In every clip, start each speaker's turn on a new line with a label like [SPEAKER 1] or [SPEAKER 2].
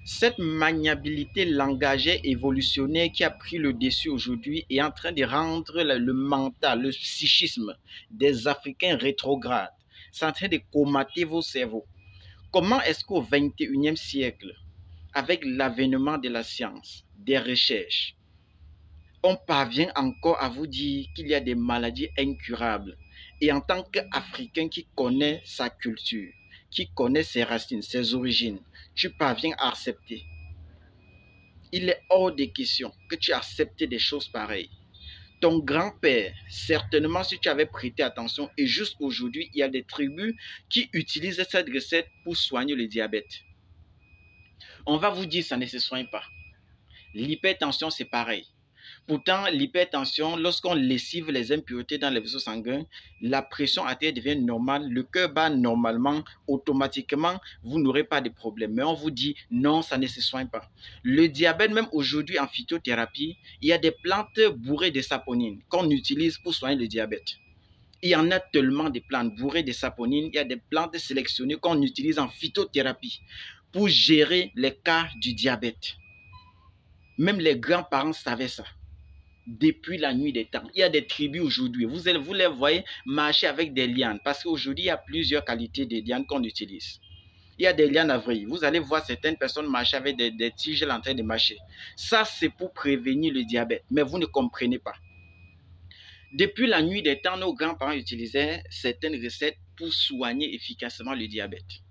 [SPEAKER 1] Cette maniabilité langagière évolutionnaire qui a pris le dessus aujourd'hui est en train de rendre le mental, le psychisme des Africains rétrogrades. C'est en train de comater vos cerveaux. Comment est-ce qu'au XXIe siècle, avec l'avènement de la science, des recherches, on parvient encore à vous dire qu'il y a des maladies incurables? Et en tant qu'Africain qui connaît sa culture, qui connaît ses racines, ses origines, tu parviens à accepter. Il est hors de question que tu acceptes des choses pareilles. Ton grand-père, certainement, si tu avais prêté attention, et jusqu'aujourd'hui, il y a des tribus qui utilisent cette recette pour soigner le diabète. On va vous dire que ça ne se soigne pas. L'hypertension, c'est pareil. Pourtant, l'hypertension, lorsqu'on lessive les impuretés dans les vaisseaux sanguins, la pression artérielle devient normale, le cœur bat normalement, automatiquement, vous n'aurez pas de problème. Mais on vous dit non, ça ne se soigne pas. Le diabète, même aujourd'hui en phytothérapie, il y a des plantes bourrées de saponine qu'on utilise pour soigner le diabète. Il y en a tellement de plantes bourrées de saponine, il y a des plantes sélectionnées qu'on utilise en phytothérapie pour gérer les cas du diabète. Même les grands-parents savaient ça. Depuis la nuit des temps. Il y a des tribus aujourd'hui. Vous les voyez marcher avec des lianes parce qu'aujourd'hui, il y a plusieurs qualités de lianes qu'on utilise. Il y a des lianes à vrille. Vous allez voir certaines personnes marcher avec des tiges en train de marcher. Ça, c'est pour prévenir le diabète. Mais vous ne comprenez pas. Depuis la nuit des temps, nos grands-parents utilisaient certaines recettes pour soigner efficacement le diabète.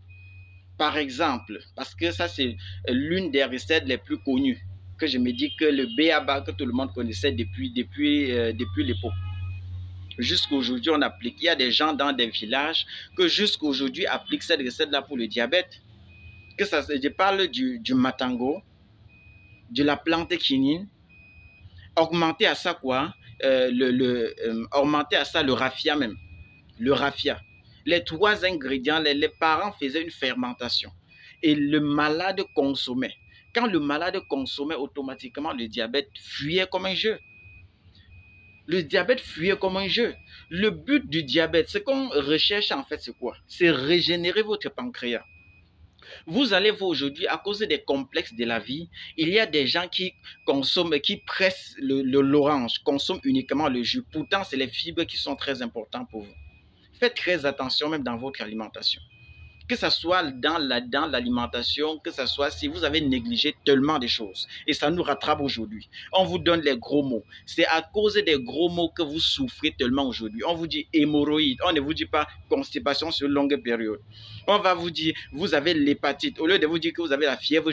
[SPEAKER 1] Par exemple, parce que ça, c'est l'une des recettes les plus connues, que je me dis que le B.A.B.A. que tout le monde connaissait depuis l'époque. Jusqu'à aujourd'hui, on applique. Il y a des gens dans des villages que jusqu'à aujourd'hui appliquent cette recette-là pour le diabète. Je parle du matango, de la plante quinine, augmenter à ça quoi, augmenter à ça le raffia même, le raffia. Les trois ingrédients, les parents faisaient une fermentation et le malade consommait. Quand le malade consommait, automatiquement, le diabète fuyait comme un jeu. Le diabète fuyait comme un jeu. Le but du diabète, ce qu'on recherche en fait, c'est quoi? C'est régénérer votre pancréas. Vous allez voir aujourd'hui, à cause des complexes de la vie, il y a des gens qui consomment, qui pressent l'orange, consomment uniquement le jus. Pourtant, c'est les fibres qui sont très importantes pour vous. Faites très attention même dans votre alimentation. Que ce soit dans l'alimentation, que ce soit si vous avez négligé tellement de choses. Et ça nous rattrape aujourd'hui. On vous donne les gros mots. C'est à cause des gros mots que vous souffrez tellement aujourd'hui. On vous dit hémorroïdes. On ne vous dit pas constipation sur longue période. On va vous dire, vous avez l'hépatite. Au lieu de vous dire que vous avez la fièvre